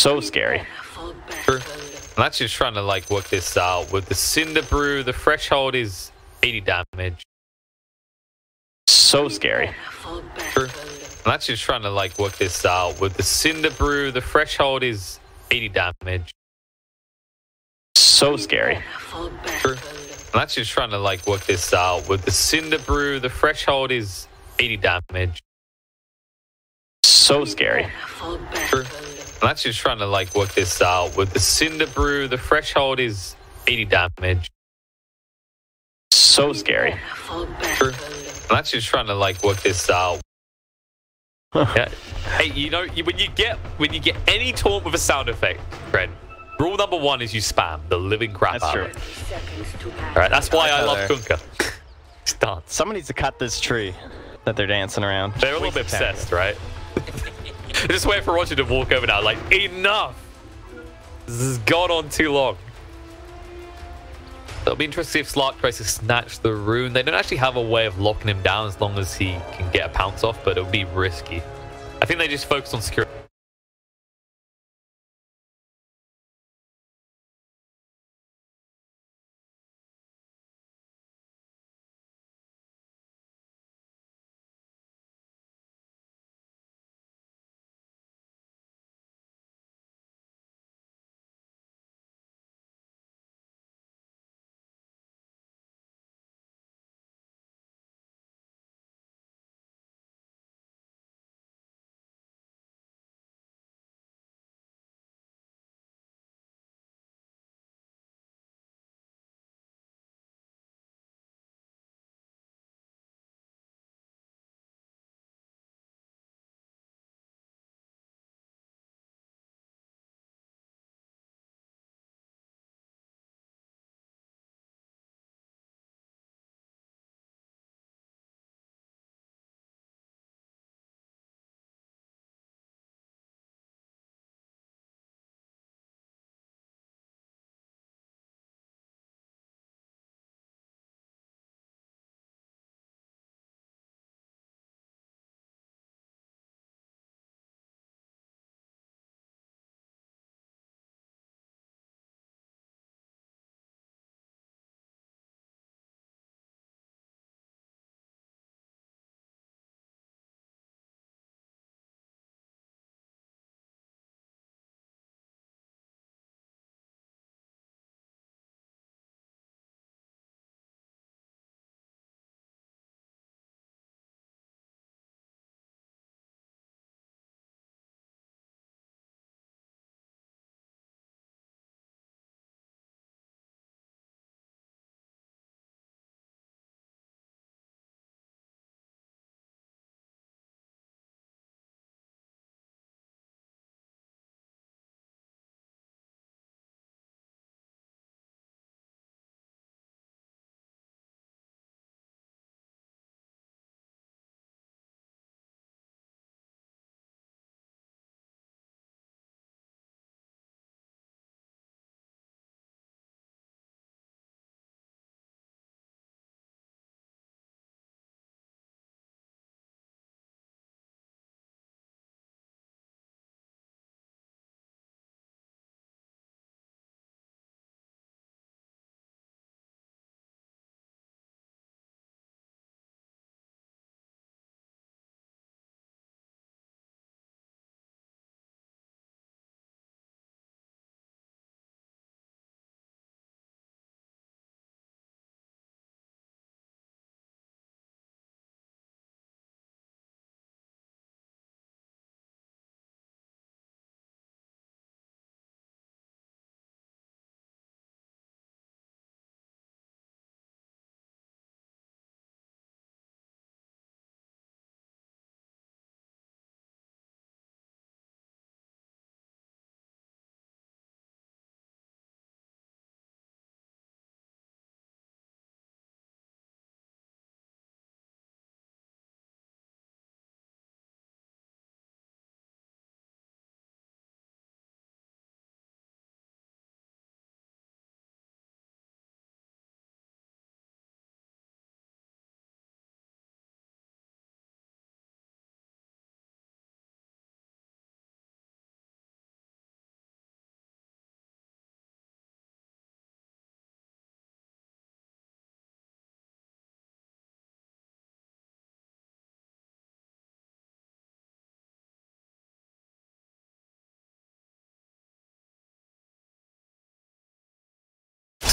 So scary. I'm actually trying to like work this out. With the Cinder Brew, the threshold is 80 damage. So scary. I'm actually trying to like work this out. With the Cinder Brew, the threshold is 80 damage. So scary. I'm actually trying to like work this out. With the Cinder Brew, the threshold is 80 damage. So scary. I'm actually trying to like work this out. With the Cinder Brew, the threshold is 80 damage. So scary. I'm actually trying to like work this out. Yeah. Hey, you know, when you get any taunt with a sound effect, Fred, rule number one is you spam the living crap out of it. All right, that's why I love Kunkka. It's done. Someone needs to cut this tree that they're dancing around. They're a little bit obsessed, right? Just wait for Roger to walk over now, like, enough! This has gone on too long. It'll be interesting if Slark tries to snatch the rune. They don't actually have a way of locking him down as long as he can get a pounce off, but it'll be risky. I think they just focus on security.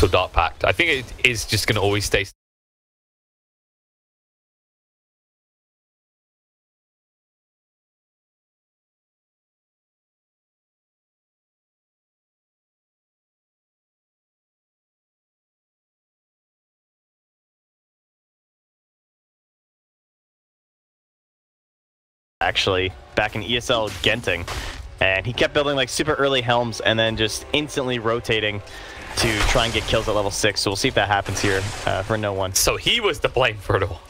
So Dark Pact. I think it is just going to always stay. Actually, back in ESL Genting, and he kept building like super early helms and then just instantly rotating to try and get kills at level 6. So we'll see if that happens here for no one. So he was to blame for it all.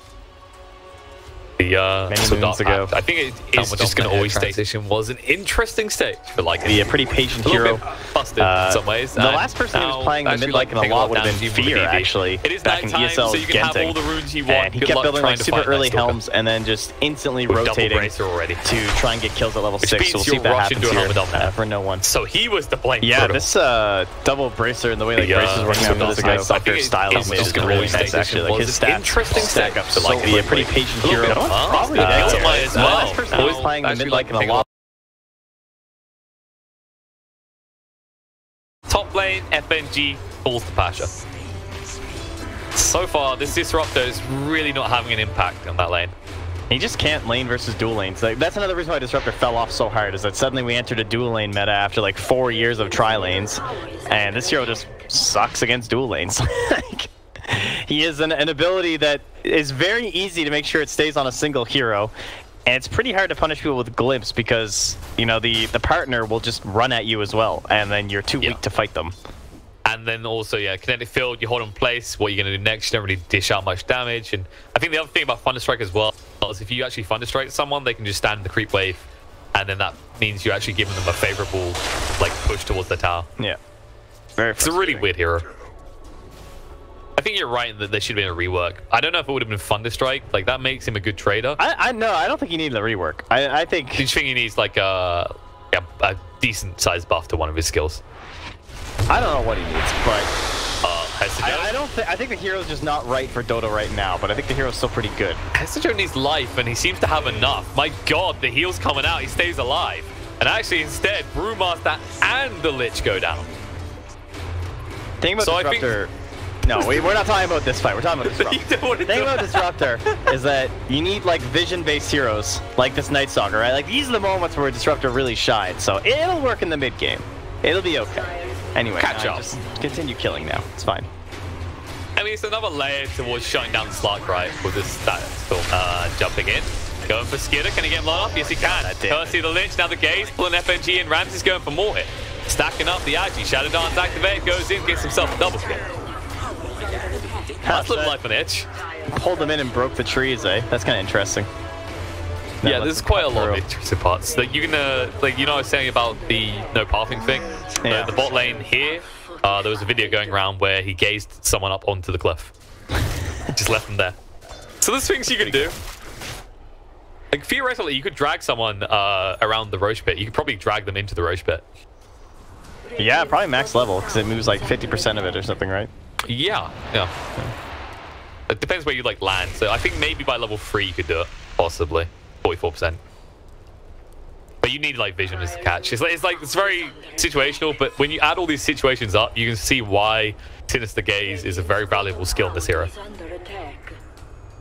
Many moons ago. I think it is just going to always stay. Transition was an interesting stage for like be a pretty patient hero. Busted in some ways. The last person who was playing the mid like in a lot would have been Fear, actually. It is back in ESL so you can have all the runes you want. And he kept building like super early helms and then just instantly rotating to try and get kills at level 6. So we'll see if that happens here for no one. So he was to blame. Yeah, this double bracer and the way like Bracer's working out with this guy's soccer style is just really nice, actually. Like his stats stack up so be a pretty patient hero. Probably as well. Last person who was playing the mid like in a lot. Top lane, FNG falls to Pasha. So far, this Disruptor is really not having an impact on that lane. He just can't lane versus dual lanes. Like, that's another reason why Disruptor fell off so hard, is that suddenly we entered a dual lane meta after like 4 years of tri lanes, and this hero just sucks against dual lanes. Like, he has an ability that is very easy to make sure it stays on a single hero. And it's pretty hard to punish people with glimpse because, you know, the partner will just run at you as well, and then you're too weak to fight them. And then also, yeah, kinetic field, you hold in place, what you're going to do next, you don't really dish out much damage. And I think the other thing about Thunderstrike as well is if you actually Thunderstrike someone, they can just stand in the creep wave, and then that means you're actually giving them a favorable, like, push towards the tower. Yeah. Very It's a really weird hero. I think you're right that there should have been a rework. I don't know if it would have been Thunderstrike. Like, that makes him a good trader. I don't think he needed a rework. I think... Do you think he needs, like, a decent-sized buff to one of his skills? I don't know what he needs, but... I think the hero's just not right for Dodo right now, but I think the hero's still pretty good. Hesajo needs life, and he seems to have enough. My god, the heal's coming out. He stays alive. And actually, instead, Brewmaster and the Lich go down. Thing about Disruptor... No, we're not talking about this fight. We're talking about Disruptor. The thing about Disruptor is that you need like vision-based heroes like this Night Stalker, right? Like these are the moments where Disruptor really shines. So it'll work in the mid game. It'll be okay. Anyway, just continue killing now. It's fine. I mean, it's another layer towards shutting down the Slark, right? With this jumping in, going for Skidder. Can he get him blown up? Yes, he can. First, see the Lich. Now the Gaze pulling FNG, and Ramsey's going for more hit. Stacking up the Agi. Shadow Dance activated, goes in, gets himself a double kill. That's looking like an itch. Pulled them in and broke the trees, eh? That's kind of interesting. Yeah, there's quite a lot of interesting parts. Like, you can, like, you know, I was saying about the no pathing thing. Yeah. The bot lane here, there was a video going around where he gazed someone up onto the cliff. Just left them there. So there's things you can do. Like, theoretically, you could drag someone around the Roche pit. You could probably drag them into the Roche pit. Yeah, probably max level, because it moves like 50% of it or something, right? Yeah. It depends where you like land. So I think maybe by level 3 you could do it, possibly 44%. But you need like vision as the catch. It's very situational. But when you add all these situations up, you can see why Sinister Gaze is a very valuable skill in this hero.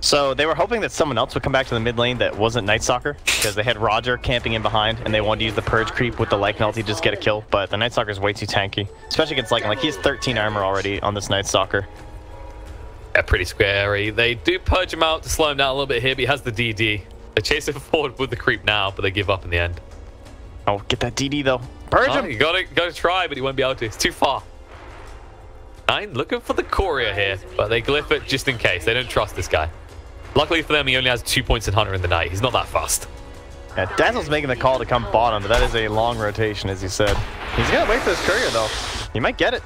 So they were hoping that someone else would come back to the mid lane that wasn't Night Stalker, because they had Roger camping in behind, and they wanted to use the Purge creep with the Lycan ulti to just get a kill. But the Night Stalker is way too tanky, especially against Lycan. Like, he has 13 armor already on this Night Stalker. Yeah, pretty scary. They do purge him out to slow him down a little bit here, but he has the DD. They chase him forward with the creep now, but they give up in the end. Oh, get that DD though. Purge him! You gotta try, but he won't be able to. It's too far. Nine looking for the courier here, but they glyph it just in case. They don't trust this guy. Luckily for them, he only has 2 points in Hunter in the night. He's not that fast. Yeah, Dazzle's making the call to come bottom, but that is a long rotation, as you said. He's gonna wait for this courier though. He might get it.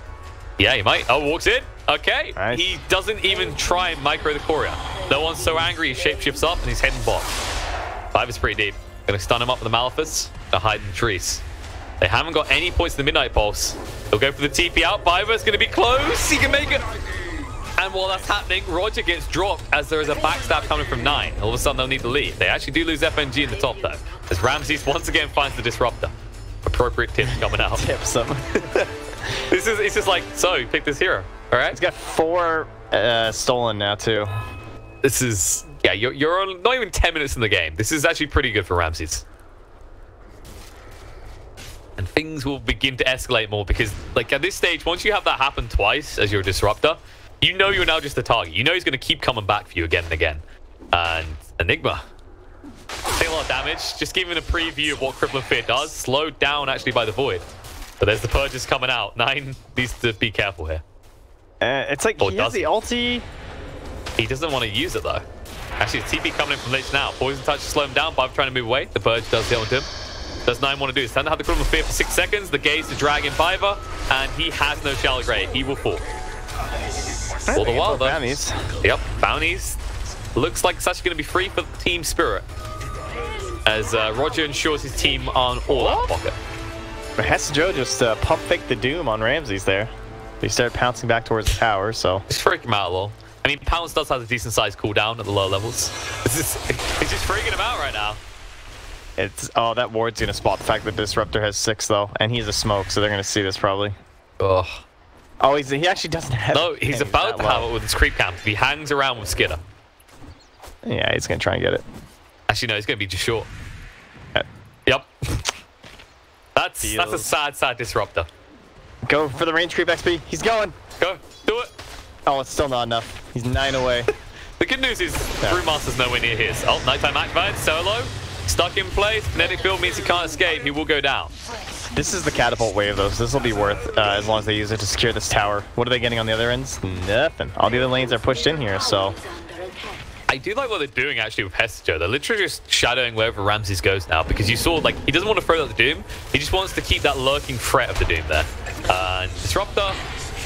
Yeah, he might. Oh, walks in. Okay. Nice. He doesn't even try and micro the courier. No one's so angry, he shapeshifts up and he's heading bot. 5 is pretty deep. Gonna stun him up with the Malefice to hide in the trees. They haven't got any points in the Midnight Pulse. They'll go for the TP out. Vivor's gonna be close. He can make it. And while that's happening, Roger gets dropped as there is a backstab coming from 9. All of a sudden, they'll need to leave. They actually do lose FNG in the top, though, as Ramses once again finds the Disruptor. Appropriate tips coming out. Tips him. It's just like, so, pick this hero. All right. He's got 4 stolen now too. This is you're on not even 10 minutes in the game. This is actually pretty good for Ramses. And things will begin to escalate more because, like, at this stage, once you have that happen twice as your disruptor, you know you're now just a target. You know he's going to keep coming back for you again and again. And Enigma, take a lot of damage. Just giving a preview of what Crippling Fear does. Slowed down, actually, by the Void. But there's the Purges coming out. 9 needs to be careful here. It's like he has the ulti. He doesn't want to use it, though. Actually, it's TP coming in from Lich now. Poison Touch to slow him down. Vive trying to move away. The Purge does hit onto him. Does 9 want to do? It's time to have the Crippling Fear for 6 seconds. The gaze to drag in Viva, and he has no Shallow Grave. He will fall. All the while, though. Bounties. Yep, bounties. Looks like it's actually going to be free for Team Spirit. As Roger ensures his team on all out pocket. Joe just pump faked the Doom on Ramses there. He started pouncing back towards the tower, so. Just freak him out a little. I mean, Pounce does have a decent sized cooldown at the lower levels. He's just freaking him out right now. That ward's gonna spot the fact that Disruptor has 6 though, and he's a smoke, so they're gonna see this probably. Ugh. Oh, he actually doesn't have. No, he's about to have it with his creep camp. He hangs around with Skidder. Yeah, he's gonna try and get it. Actually, no, he's gonna be just short. Yep. That's a sad Disruptor. Go for the range creep XP. He's going. Go, do it. Oh, it's still not enough. He's 9 away. The good news is Brewmaster's nowhere near his. Oh, nighttime activated. Solo. Stuck in place. Kinetic field means he can't escape. He will go down. This is the catapult wave, though, so this will be worth as long as they use it to secure this tower. What are they getting on the other ends? Nothing. All the other lanes are pushed in here, so. I do like what they're doing, actually, with Hestejo. They're literally just shadowing wherever Ramses goes now, because you saw, like, he doesn't want to throw out the Doom. He just wants to keep that lurking threat of the Doom there. And Disruptor,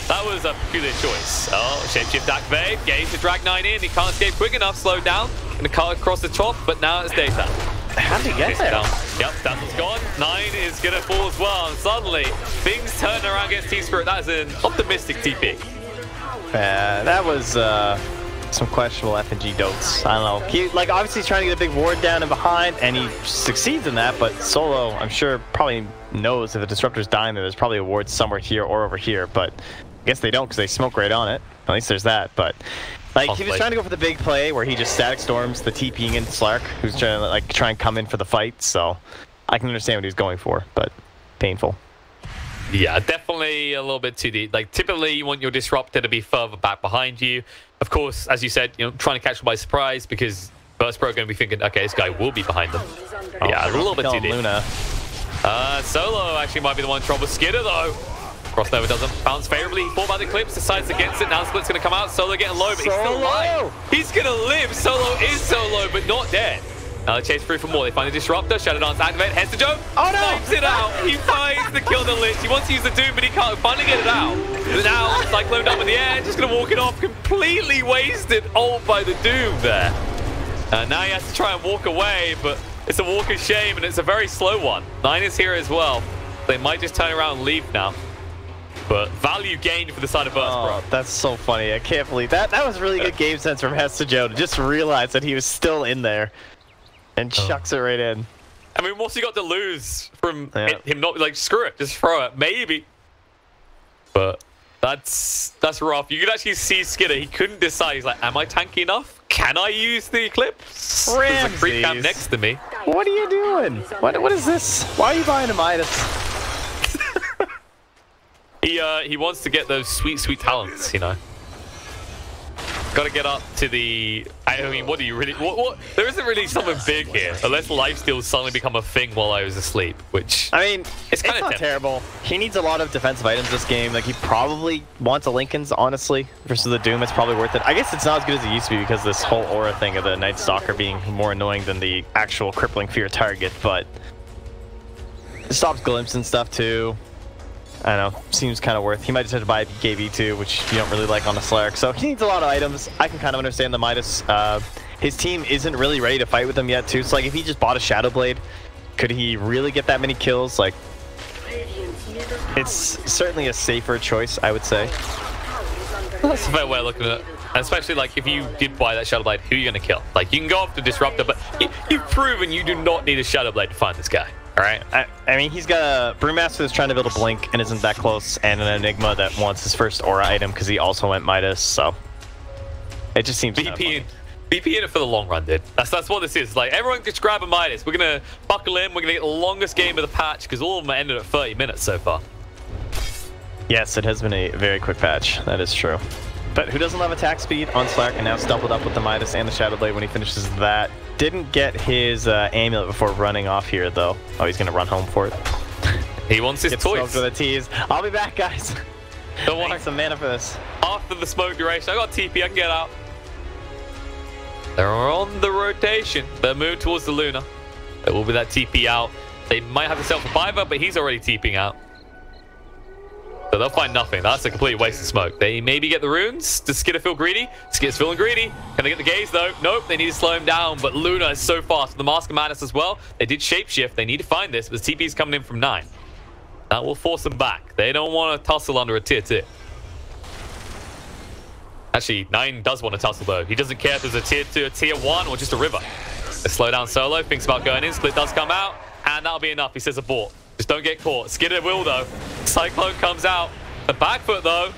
that was a peculiar choice. Oh, Shapeshift activate. Gaze to drag 9 in. He can't escape quick enough. Slowed down. Gonna cut across the top, but now it's daytime. How did he get there? Yep, Dazzle's gone. 9 is going to fall as well. And suddenly, things turn around against Team Spirit. That is an optimistic TP. That was some questionable FNG dotes. I don't know. He, like, obviously he's trying to get a big ward down and behind, and he succeeds in that, but Solo, I'm sure, probably knows if the Disruptor's dying there, there's probably a ward somewhere here or over here, but I guess they don't because they smoke right on it. At least there's that, but... Like, he was trying to go for the big play where he just static storms the TPing into Slark, who's trying to, like, try and come in for the fight, so I can understand what he was going for, but painful. Yeah, definitely a little bit too deep. Like, typically you want your Disruptor to be further back behind you. Of course, as you said, you know, trying to catch them by surprise because Virtus.pro are going to be thinking, okay, this guy will be behind them. Yeah, a little bit too deep. Luna. Solo actually might be the one in trouble. Skidder, though. Crossover doesn't bounce favorably. He thought about the Eclipse, decides against it. Now Split's going to come out. Solo getting low, but he's still alive. He's going to live. Solo is solo, but not dead. Now they chase through for more. They find the Disruptor. Shadow Dance activate. Heads to Joe. Oh, no. Knifes it out. He finds the kill the Lich. He wants to use the Doom, but he can't finally get it out. But now, Cyclone up in the air. Just going to walk it off. Completely wasted ult by the Doom there. Now he has to try and walk away, but it's a walk of shame, and it's a very slow one. 9 is here as well. They might just turn around and leave now. But value gained for the side of Virtus.pro. Oh, that's so funny. I can't believe that. That was really good game sense from Hestejo to just realize that he was still in there and chucks it right in. I mean, what's he got to lose from him not, like, screw it, just throw it, maybe. But that's rough. You could actually see Skidder. He couldn't decide. He's like, am I tanky enough? Can I use the Eclipse? There's a creep camp next to me. What are you doing? What is this? Why are you buying a Midas? He wants to get those sweet talents, you know. Got to get up to the... I mean, what do you really... What? There isn't really something big here, unless lifesteals suddenly become a thing while I was asleep, which... I mean, it's not terrible. He needs a lot of defensive items this game. Like, he probably wants a Lincoln's, honestly, versus the Doom. It's probably worth it. I guess it's not as good as it used to be because this whole aura thing of the Night Stalker being more annoying than the actual crippling fear target, but... It stops glimpse and stuff, too. I don't know, seems kind of worth. He might just have to buy a KV2, which you don't really like on a Slark. So he needs a lot of items. I can kind of understand the Midas. His team isn't really ready to fight with him yet, too. So like, if he just bought a Shadow Blade, could he really get that many kills? Like, it's certainly a safer choice, I would say. That's a fair way of looking at it. And especially, like, if you did buy that Shadow Blade, who are you going to kill? Like, you can go after Disruptor, but you've proven you do not need a Shadow Blade to find this guy. All right. I mean, he's got a Brewmaster that's trying to build a Blink and isn't that close, and an Enigma that wants his first Aura item because he also went Midas, so it just seems BP in it for the long run, dude. That's what this is. Like, everyone just grab a Midas. We're going to buckle in. We're going to get the longest game of the patch because all of them ended at 30 minutes so far. Yes, it has been a very quick patch. That is true. But who doesn't love attack speed? Unslark, and now it's doubled up with the Midas and the Shadow Blade when he finishes that. Didn't get his amulet before running off here, though. Oh, he's going to run home for it. He wants his toys. With a tease. I'll be back, guys. Don't worry. I need some mana for this. After the smoke duration, I got TP. I can get out. They're on the rotation. They're moving towards the Luna. There will be that TP out. They might have to sell for Fiverr, but he's already TPing out. So they'll find nothing. That's a complete waste of smoke. They maybe get the runes. Does Skidder feel greedy? Skidder's feeling greedy. Can they get the gaze, though? Nope. They need to slow him down. But Luna is so fast. The Mask of Madness as well. They did shapeshift. They need to find this. But the TP is coming in from 9. That will force them back. They don't want to tussle under a tier 2. Actually, 9 does want to tussle, though. He doesn't care if there's a tier 2, a tier 1, or just a river. They slow down solo. Thinks about going in. Split does come out. And that'll be enough. He says abort. Just don't get caught. Skidder will, though. Cyclone comes out. The back foot, though.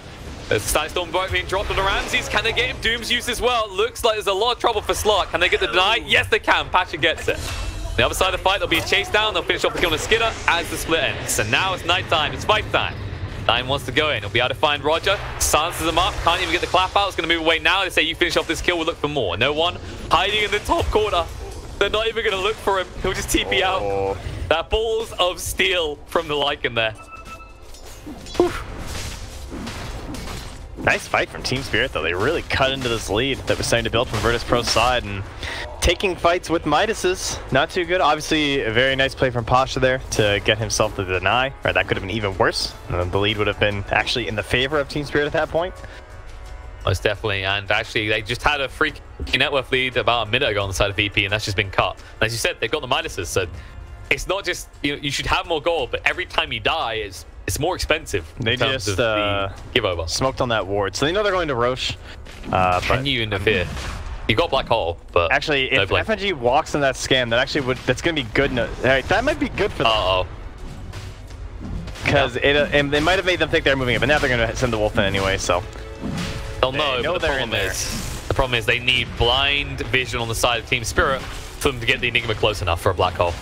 There's Static Storm both being dropped on the Ramses. Can they get him? Doom's used as well. Looks like there's a lot of trouble for Slark. Can they get the deny? Yes, they can. Patcher gets it. On the other side of the fight, they'll be chased down. They'll finish off the kill on Skidder as the split ends. So now it's night time. It's fight time. Nine wants to go in. He'll be able to find Roger. Silences him up. Can't even get the clap out. It's going to move away now. They say you finish off this kill. We'll look for more. No one hiding in the top corner. They're not even going to look for him. He'll just TP out. That balls of steel from the Lycan there. Whew. Nice fight from Team.spirit, though. They really cut into this lead that was starting to build from Virtus.pro's side, and taking fights with Midases, not too good. Obviously, a very nice play from Pasha there to get himself the deny. Right, that could have been even worse. The lead would have been actually in the favor of Team.spirit at that point. Most definitely, and actually, they just had a freak net worth lead about a minute ago on the side of VP, and that's just been cut. And as you said, they've got the Midases, so it's not just, you should have more gold, but every time you die, it's more expensive. They just give over. Smoked on that ward, so they know they're going to Roche. Can you interfere? You got Black Hole, but actually, if FNG walks in that scam, that's going to be good. That might be good for them. Because they might have made them think they're moving it, but now they're going to send the Wolf in anyway. So they'll know. But the problem is they need blind vision on the side of Team.spirit for them to get the Enigma close enough for a Black Hole.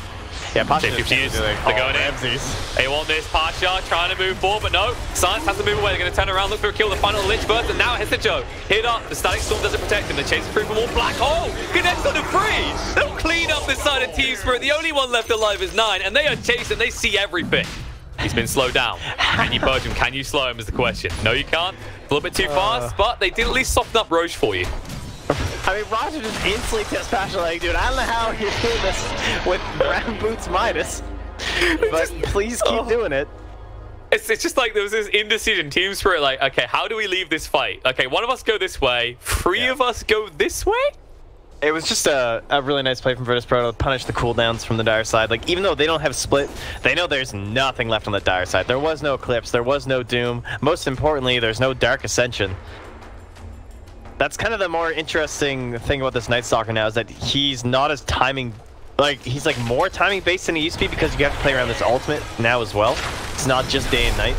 Yeah, Pasha they're going in. They want this. Pasha trying to move forward, but no. Science has to move away. They're going to turn around, look for a kill. The final Lich burst, and now it hits the Joe. Hit up. The Static Storm doesn't protect him. They're chasing through for more. Black Hole connects on the free. They'll clean up this side of Team.spirit. The only one left alive is 9, and they are chasing. They see everything. He's been slowed down. Can you purge him? Can you slow him is the question. No, you can't. A little bit too fast, but they did at least soften up Roche for you. I mean, Roger just instantly tests Pasha like, dude, I don't know how you're doing this with Brown Boots Midas, but please keep doing it. It's just like there was this indecision. Team.spirit like, okay, how do we leave this fight? Okay, one of us go this way, three of us go this way? It was just a really nice play from Virtus.pro to punish the cooldowns from the Dire side. Like, even though they don't have split, they know there's nothing left on the Dire side. There was no Eclipse, there was no Doom. Most importantly, there's no Dark Ascension. That's kind of the more interesting thing about this Night Stalker now, is that he's not as timing, like, he's like more timing based than he used to be, because you have to play around this ultimate now as well. It's not just day and night.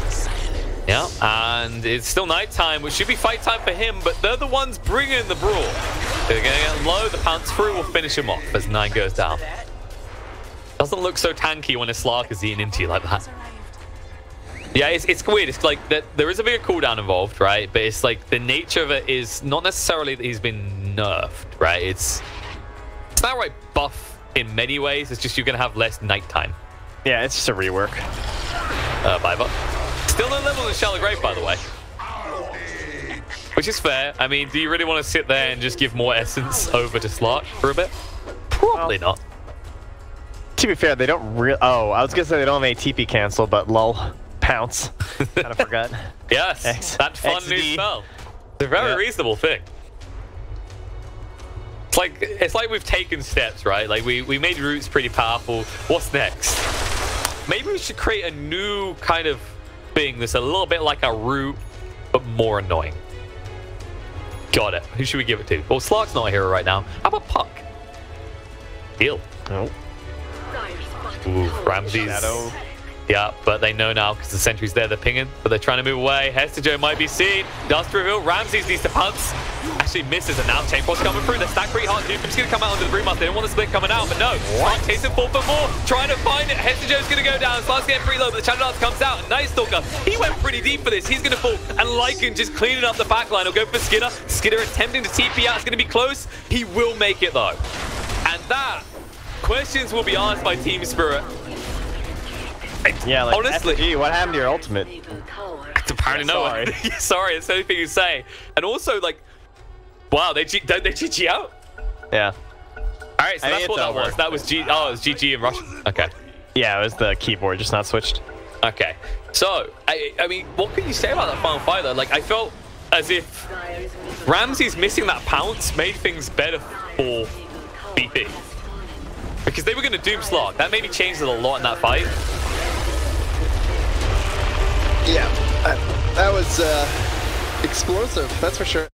Yeah, and it's still nighttime, which should be fight time for him, but they're the ones bringing the brawl. They're going to get low, the pounce through will finish him off as 9 goes down. Doesn't look so tanky when a Slark is eating into you like that. Yeah, it's weird. It's like that there is a bigger cooldown involved, right? But it's like the nature of it is not necessarily that he's been nerfed, right? It's not right buff in many ways. It's just you're going to have less nighttime. Yeah, it's just a rework. Biber. Still no level in Shallow Grave, by the way. Which is fair. I mean, do you really want to sit there and just give more essence over to Slark for a bit? Probably not. To be fair, they don't really... Oh, I was going to say they don't have a TP cancel, but lol. Pounce. Kind of forgot. Yes, that fun new spell. It's a very reasonable thing. It's like we've taken steps, right? Like we made roots pretty powerful. What's next? Maybe we should create a new kind of thing that's a little bit like a root, but more annoying. Got it. Who should we give it to? Well, Slark's not a hero right now. How about Puck? Deal. Nope. Ooh, Ramsey's. Shadow. Yeah, but they know now because the sentry's there. They're pinging, but they're trying to move away. Hestejo might be seen. Dust reveal. Ramses needs to pounce. Actually misses, and now Chain Force coming through. They're stacked pretty hard. Doom's going to come out under the Brewmaster. They don't want the split coming out, but no. What? Chasing 4 for 4. Trying to find it. Hestejo's going to go down. Slark's getting pretty low, but the Shadow Dance comes out. Night Stalker, he went pretty deep for this. He's going to fall. And Lycan just cleaning up the backline. He'll go for Skidder. Skidder attempting to TP out. It's going to be close. He will make it, though. And that, questions will be asked by Team.spirit. Yeah, like, honestly, FG, what happened to your ultimate? Apparently no one. Sorry, it's the only thing you say. And also, like, wow, they GG out? Yeah. All right, so that's what that was. That was it was GG in Russia. Okay. Yeah, it was the keyboard, just not switched. Okay. So, I mean, what can you say about that final fight, though? Like, I felt as if Ramsey's missing that pounce made things better for BP. Because they were going to Doom Slark. That maybe changed it a lot in that fight. Yeah, that was explosive, that's for sure.